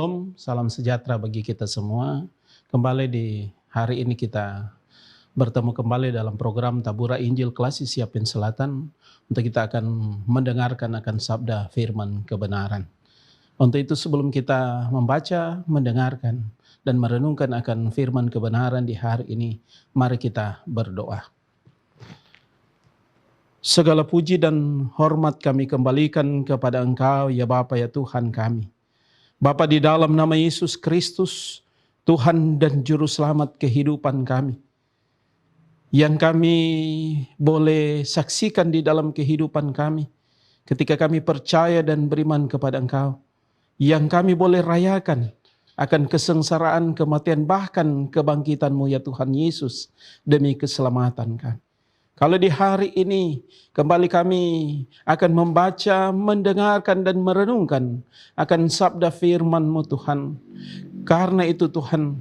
Shalom, salam sejahtera bagi kita semua. Kembali di hari ini kita bertemu kembali dalam program Tabura Injil Klasik Siapin Selatan. Untuk kita akan mendengarkan akan sabda firman kebenaran. Untuk itu sebelum kita membaca, mendengarkan, dan merenungkan akan firman kebenaran di hari ini, mari kita berdoa. Segala puji dan hormat kami kembalikan kepada Engkau, ya Bapa, ya Tuhan kami. Bapa, di dalam nama Yesus Kristus, Tuhan dan Juru Selamat kehidupan kami, yang kami boleh saksikan di dalam kehidupan kami, ketika kami percaya dan beriman kepada Engkau, yang kami boleh rayakan akan kesengsaraan, kematian, bahkan kebangkitan-Mu ya Tuhan Yesus, demi keselamatan kami. Kalau di hari ini kembali kami akan membaca, mendengarkan dan merenungkan akan sabda firman-Mu Tuhan. Karena itu Tuhan,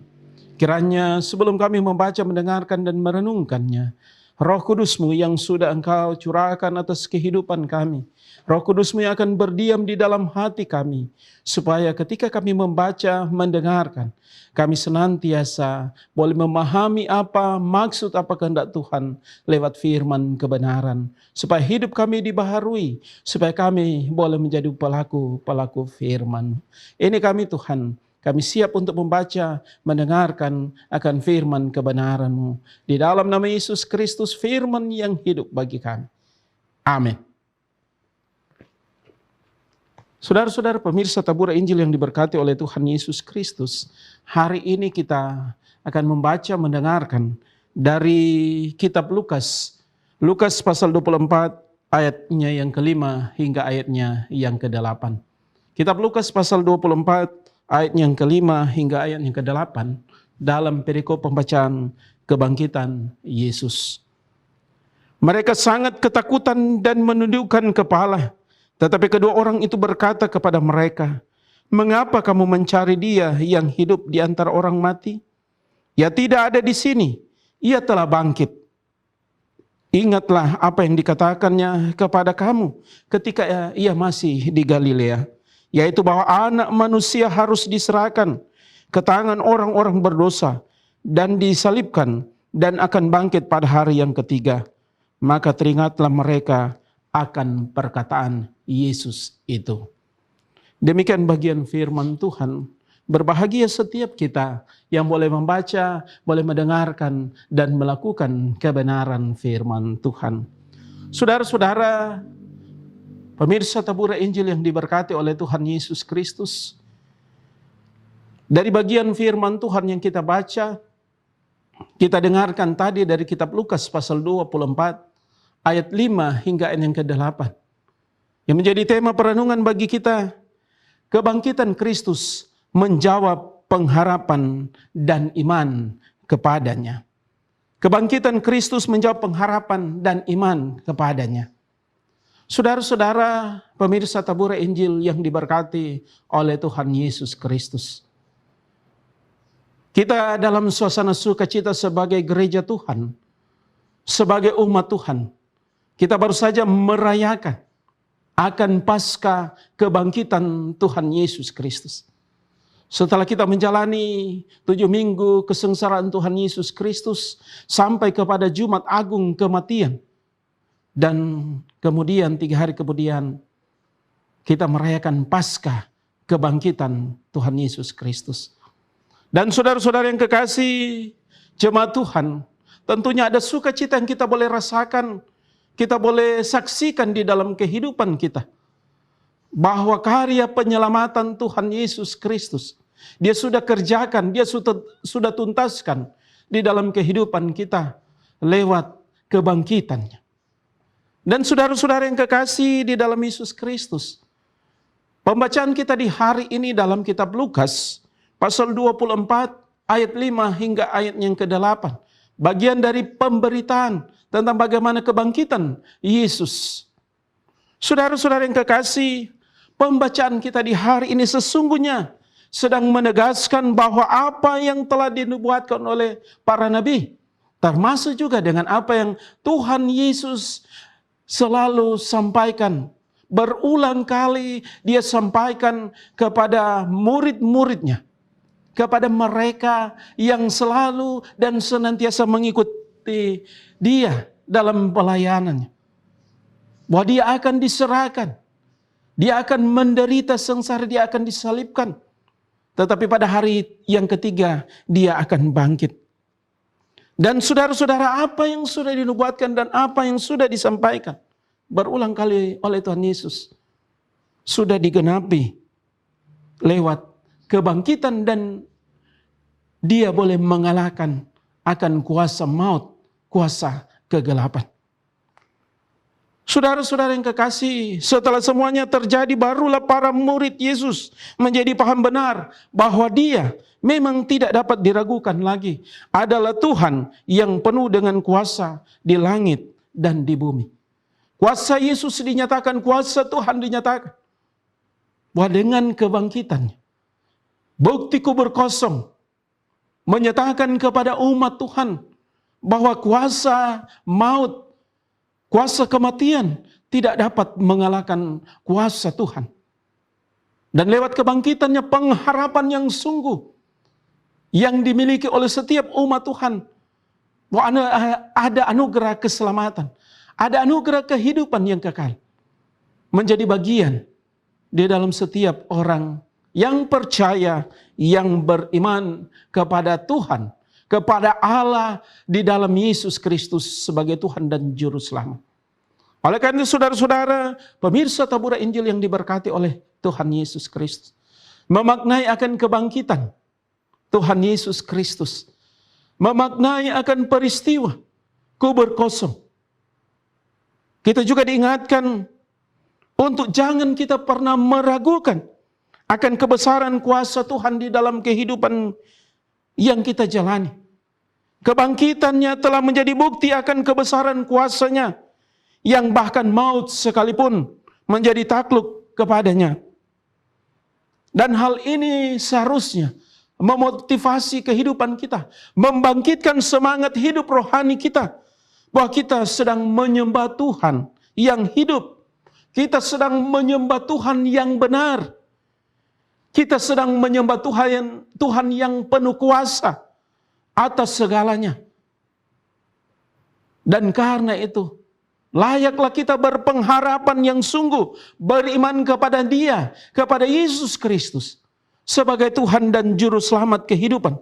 kiranya sebelum kami membaca, mendengarkan dan merenungkannya, Roh Kudus-Mu yang sudah Engkau curahkan atas kehidupan kami, Roh Kudus-Mu yang akan berdiam di dalam hati kami, supaya ketika kami membaca, mendengarkan, kami senantiasa boleh memahami apa maksud, apa kehendak Tuhan lewat firman kebenaran, supaya hidup kami dibaharui, supaya kami boleh menjadi pelaku firman. Ini kami Tuhan, kami siap untuk membaca, mendengarkan akan firman kebenaran-Mu. Di dalam nama Yesus Kristus, firman yang hidup bagi kami. Amin. Saudara-saudara pemirsa Tabura Injil yang diberkati oleh Tuhan Yesus Kristus, hari ini kita akan membaca, mendengarkan dari kitab Lukas. Lukas pasal 24 ayatnya yang ke-5 hingga ayatnya yang ke-8. Kitab Lukas pasal 24 ayat yang ke-5 hingga ayat yang ke-8 dalam perikop pembacaan kebangkitan Yesus. Mereka sangat ketakutan dan menundukkan kepala. Tetapi kedua orang itu berkata kepada mereka, "Mengapa kamu mencari Dia yang hidup di antara orang mati? Ya tidak ada di sini, Ia telah bangkit. Ingatlah apa yang dikatakannya kepada kamu ketika Ia masih di Galilea, yaitu bahwa Anak Manusia harus diserahkan ke tangan orang-orang berdosa dan disalibkan dan akan bangkit pada hari yang ketiga." Maka teringatlah mereka akan perkataan Yesus itu. Demikian bagian firman Tuhan. Berbahagia setiap kita yang boleh membaca, boleh mendengarkan, dan melakukan kebenaran firman Tuhan. Saudara-saudara, pemirsa Tabura Injil yang diberkati oleh Tuhan Yesus Kristus, dari bagian firman Tuhan yang kita baca, kita dengarkan tadi dari kitab Lukas pasal 24, ayat 5 hingga ayat yang ke-8. Yang menjadi tema perenungan bagi kita, kebangkitan Kristus menjawab pengharapan dan iman kepadanya. Kebangkitan Kristus menjawab pengharapan dan iman kepadanya. Saudara-saudara pemirsa Tabura Injil yang diberkati oleh Tuhan Yesus Kristus, kita dalam suasana sukacita sebagai gereja Tuhan, sebagai umat Tuhan, kita baru saja merayakan akan pasca kebangkitan Tuhan Yesus Kristus. Setelah kita menjalani 7 minggu kesengsaraan Tuhan Yesus Kristus sampai kepada Jumat Agung kematian, dan kemudian 3 hari kemudian kita merayakan pasca kebangkitan Tuhan Yesus Kristus. Dan saudara-saudara yang kekasih jemaat Tuhan, tentunya ada sukacita yang kita boleh rasakan, kita boleh saksikan di dalam kehidupan kita, bahwa karya penyelamatan Tuhan Yesus Kristus, Dia sudah kerjakan, Dia sudah tuntaskan di dalam kehidupan kita lewat kebangkitannya. Dan saudara-saudara yang kekasih di dalam Yesus Kristus, pembacaan kita di hari ini dalam kitab Lukas pasal 24 ayat 5 hingga ayat yang ke-8, bagian dari pemberitaan tentang bagaimana kebangkitan Yesus. Saudara-saudara yang kekasih, pembacaan kita di hari ini sesungguhnya sedang menegaskan bahwa apa yang telah dinubuatkan oleh para nabi, termasuk juga dengan apa yang Tuhan Yesus selalu sampaikan berulang kali dia sampaikan kepada murid-muridnya, kepada mereka yang selalu dan senantiasa mengikuti dia dalam pelayanannya, bahwa dia akan diserahkan, dia akan menderita sengsara, dia akan disalibkan. Tetapi pada hari yang ketiga dia akan bangkit. Dan saudara-saudara, apa yang sudah dinubuatkan dan apa yang sudah disampaikan berulang kali oleh Tuhan Yesus sudah digenapi lewat kebangkitan, dan dia boleh mengalahkan akan kuasa maut, kuasa kegelapan. Saudara-saudara yang kekasih, setelah semuanya terjadi, barulah para murid Yesus menjadi paham benar bahwa dia memang tidak dapat diragukan lagi adalah Tuhan yang penuh dengan kuasa di langit dan di bumi. Kuasa Yesus dinyatakan, kuasa Tuhan dinyatakan, bahwa dengan kebangkitannya, bukti kubur kosong menyatakan kepada umat Tuhan bahwa kuasa maut, kuasa kematian tidak dapat mengalahkan kuasa Tuhan. Dan lewat kebangkitannya, pengharapan yang sungguh yang dimiliki oleh setiap umat Tuhan, bahwa ada anugerah keselamatan, ada anugerah kehidupan yang kekal, menjadi bagian di dalam setiap orang yang percaya, yang beriman kepada Tuhan, kepada Allah di dalam Yesus Kristus sebagai Tuhan dan Juru Selamat. Oleh karena itu, saudara-saudara, pemirsa Tabura Injil yang diberkati oleh Tuhan Yesus Kristus, memaknai akan kebangkitan Tuhan Yesus Kristus, memaknai akan peristiwa kubur kosong, kita juga diingatkan untuk jangan kita pernah meragukan akan kebesaran kuasa Tuhan di dalam kehidupan yang kita jalani. Kebangkitannya telah menjadi bukti akan kebesaran kuasanya, yang bahkan maut sekalipun menjadi takluk kepadanya. Dan hal ini seharusnya memotivasi kehidupan kita, membangkitkan semangat hidup rohani kita, bahwa kita sedang menyembah Tuhan yang hidup, kita sedang menyembah Tuhan yang benar, kita sedang menyembah Tuhan yang penuh kuasa atas segalanya. Dan karena itu, layaklah kita berpengharapan yang sungguh, beriman kepada Dia, kepada Yesus Kristus sebagai Tuhan dan Juru Selamat kehidupan.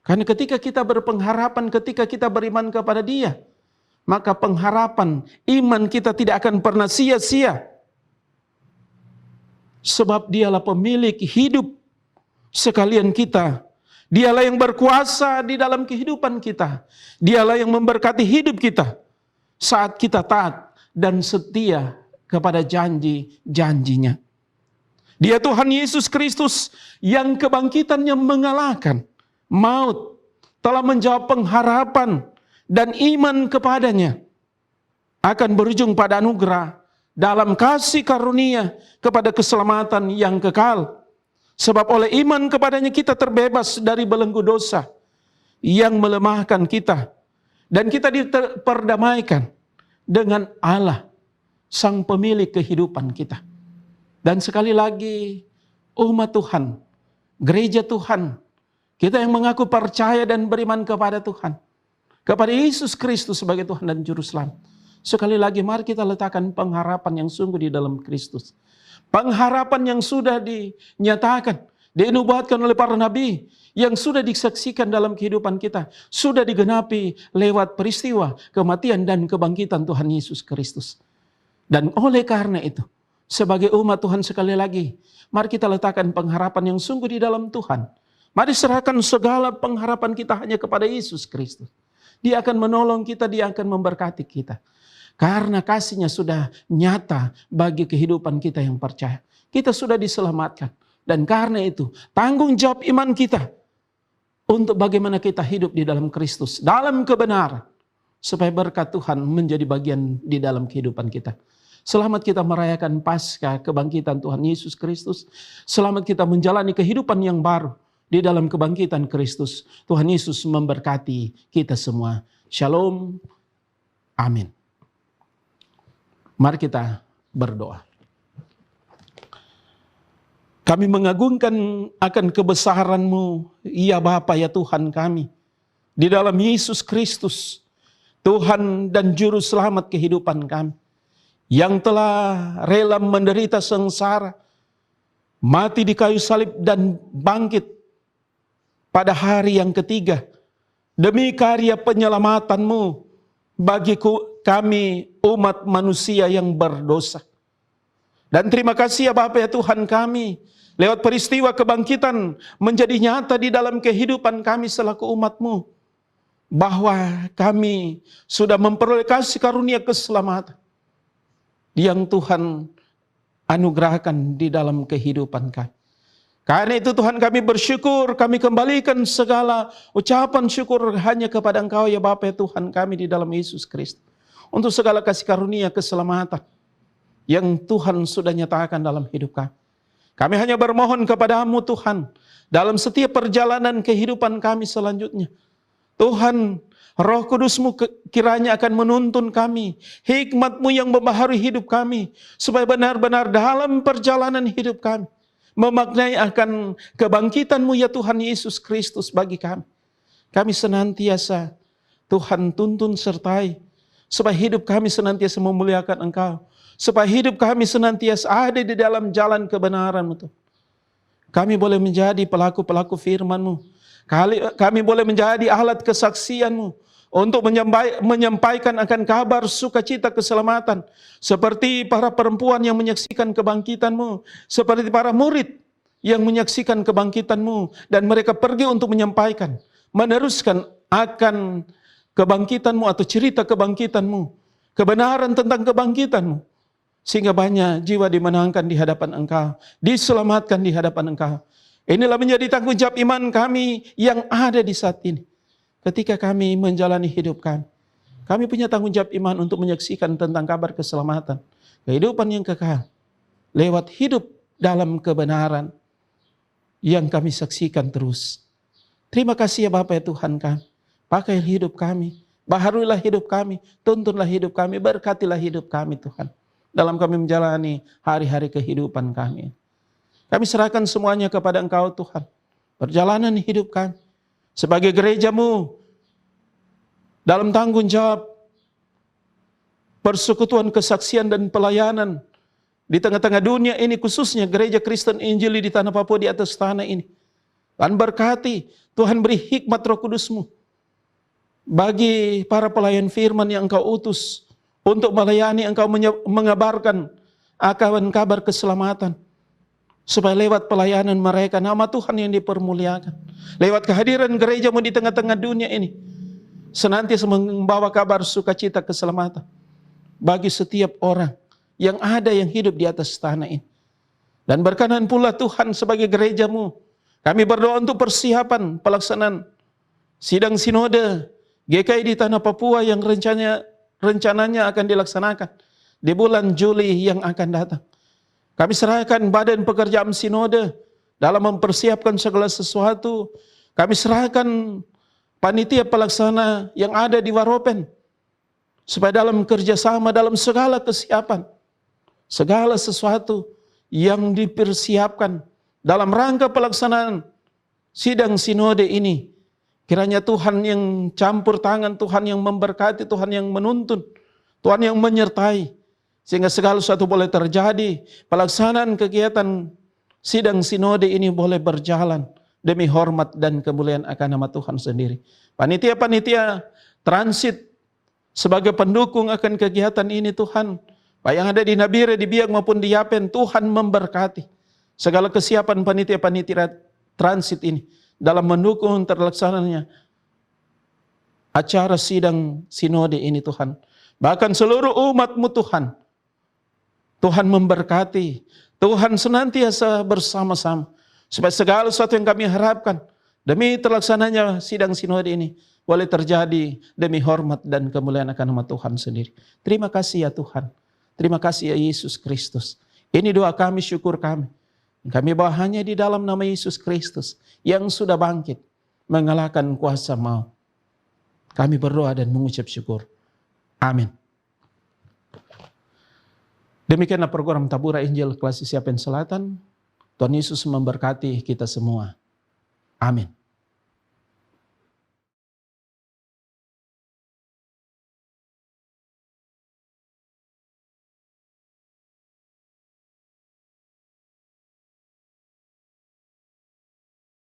Karena ketika kita berpengharapan, ketika kita beriman kepada Dia, maka pengharapan iman kita tidak akan pernah sia-sia. Sebab Dialah pemilik hidup sekalian kita. Dialah yang berkuasa di dalam kehidupan kita. Dialah yang memberkati hidup kita saat kita taat dan setia kepada janji-janjinya. Dia Tuhan Yesus Kristus yang kebangkitannya mengalahkan maut, telah menjawab pengharapan dan iman kepadanya akan berujung pada anugerah dalam kasih karunia kepada keselamatan yang kekal. Sebab oleh iman kepadanya kita terbebas dari belenggu dosa yang melemahkan kita, dan kita diperdamaikan dengan Allah, Sang Pemilik kehidupan kita. Dan sekali lagi, umat Tuhan, gereja Tuhan, kita yang mengaku percaya dan beriman kepada Tuhan, kepada Yesus Kristus sebagai Tuhan dan Juru Selamat, sekali lagi mari kita letakkan pengharapan yang sungguh di dalam Kristus. Pengharapan yang sudah dinyatakan, dinubuatkan oleh para nabi, yang sudah disaksikan dalam kehidupan kita, sudah digenapi lewat peristiwa kematian dan kebangkitan Tuhan Yesus Kristus. Dan oleh karena itu, sebagai umat Tuhan sekali lagi, mari kita letakkan pengharapan yang sungguh di dalam Tuhan. Mari serahkan segala pengharapan kita hanya kepada Yesus Kristus. Dia akan menolong kita, Dia akan memberkati kita. Karena kasih-Nya sudah nyata bagi kehidupan kita yang percaya. Kita sudah diselamatkan. Dan karena itu, tanggung jawab iman kita untuk bagaimana kita hidup di dalam Kristus, dalam kebenaran, supaya berkat Tuhan menjadi bagian di dalam kehidupan kita. Selamat kita merayakan Paskah kebangkitan Tuhan Yesus Kristus. Selamat kita menjalani kehidupan yang baru di dalam kebangkitan Kristus. Tuhan Yesus memberkati kita semua. Shalom. Amin. Mari kita berdoa. Kami mengagungkan akan kebesaran-Mu, ya Bapa, ya Tuhan kami. Di dalam Yesus Kristus, Tuhan dan Juru Selamat kehidupan kami. Yang telah rela menderita sengsara, mati di kayu salib dan bangkit pada hari yang ketiga. Demi karya penyelamatan-Mu bagi kami umat manusia yang berdosa. Dan terima kasih ya Bapa ya Tuhan kami, lewat peristiwa kebangkitan menjadi nyata di dalam kehidupan kami selaku umat-Mu, bahwa kami sudah memperoleh kasih karunia keselamatan yang Tuhan anugerahkan di dalam kehidupan kami. Karena itu Tuhan kami bersyukur, kami kembalikan segala ucapan syukur hanya kepada Engkau ya Bapa ya Tuhan kami di dalam Yesus Kristus. Untuk segala kasih karunia keselamatan yang Tuhan sudah nyatakan dalam hidup kami. Kami hanya bermohon kepadamu Tuhan, dalam setiap perjalanan kehidupan kami selanjutnya. Tuhan, Roh Kudus-Mu kiranya akan menuntun kami, hikmat-Mu yang membaharui hidup kami, supaya benar-benar dalam perjalanan hidup kami, memaknai akan kebangkitan-Mu ya Tuhan Yesus Kristus bagi kami. Kami senantiasa, Tuhan tuntun sertai, supaya hidup kami senantiasa memuliakan Engkau, supaya hidup kami senantiasa ada di dalam jalan kebenaran-Mu Tuhan. Kami boleh menjadi pelaku-pelaku firman-Mu, kami boleh menjadi alat kesaksian-Mu untuk menyampaikan akan kabar sukacita keselamatan, seperti para perempuan yang menyaksikan kebangkitan-Mu, seperti para murid yang menyaksikan kebangkitan-Mu, dan mereka pergi untuk menyampaikan, meneruskan akan kebangkitan-Mu atau cerita kebangkitan-Mu, kebenaran tentang kebangkitan-Mu, sehingga banyak jiwa dimenangkan di hadapan Engkau, diselamatkan di hadapan Engkau. Inilah menjadi tanggung jawab iman kami yang ada di saat ini. Ketika kami menjalani hidup kami, kami punya tanggung jawab iman untuk menyaksikan tentang kabar keselamatan, kehidupan yang kekal, lewat hidup dalam kebenaran yang kami saksikan terus. Terima kasih ya Bapa ya Tuhan kami. Pakai hidup kami, baharuilah hidup kami, tuntunlah hidup kami, berkatilah hidup kami Tuhan, dalam kami menjalani hari-hari kehidupan kami. Kami serahkan semuanya kepada Engkau Tuhan. Perjalanan hidup kami sebagai gereja-Mu, dalam tanggung jawab persekutuan kesaksian dan pelayanan di tengah-tengah dunia ini, khususnya gereja Kristen Injili di tanah Papua, di atas tanah ini. Tuhan berkati, Tuhan beri hikmat Roh Kudus-Mu bagi para pelayan firman yang Engkau utus untuk melayani Engkau, mengabarkan akan kabar keselamatan, supaya lewat pelayanan mereka nama Tuhan yang dipermuliakan. Lewat kehadiran gereja-Mu di tengah-tengah dunia ini, senantiasa membawa kabar sukacita keselamatan bagi setiap orang yang ada yang hidup di atas tanah ini. Dan berkenan pula Tuhan sebagai gereja-Mu, kami berdoa untuk persiapan pelaksanaan sidang sinode GKI di tanah Papua yang rencananya akan dilaksanakan di bulan Juli yang akan datang. Kami serahkan badan pekerjaan sinode dalam mempersiapkan segala sesuatu. Kami serahkan panitia pelaksana yang ada di Waropen, supaya dalam kerjasama, dalam segala kesiapan, segala sesuatu yang dipersiapkan dalam rangka pelaksanaan sidang sinode ini, kiranya Tuhan yang campur tangan, Tuhan yang memberkati, Tuhan yang menuntun, Tuhan yang menyertai, sehingga segala sesuatu boleh terjadi. Pelaksanaan kegiatan sidang sinode ini boleh berjalan demi hormat dan kemuliaan akan nama Tuhan sendiri. Panitia-panitia transit sebagai pendukung akan kegiatan ini Tuhan, baik yang ada di Nabire, di Biak maupun di Yapen, Tuhan memberkati segala kesiapan panitia-panitia transit ini dalam mendukung terlaksananya acara sidang sinode ini Tuhan. Bahkan seluruh umat-Mu Tuhan, Tuhan memberkati, Tuhan senantiasa bersama-sama, supaya segala sesuatu yang kami harapkan demi terlaksananya sidang sinode ini boleh terjadi demi hormat dan kemuliaan akan nama Tuhan sendiri. Terima kasih ya Tuhan, terima kasih ya Yesus Kristus. Ini doa kami, syukur kami. Kami bawa hanya di dalam nama Yesus Kristus yang sudah bangkit mengalahkan kuasa maut. Kami berdoa dan mengucap syukur. Amin. Demikianlah program Tabura Injil Kelas Yapen Selatan. Tuhan Yesus memberkati kita semua. Amin.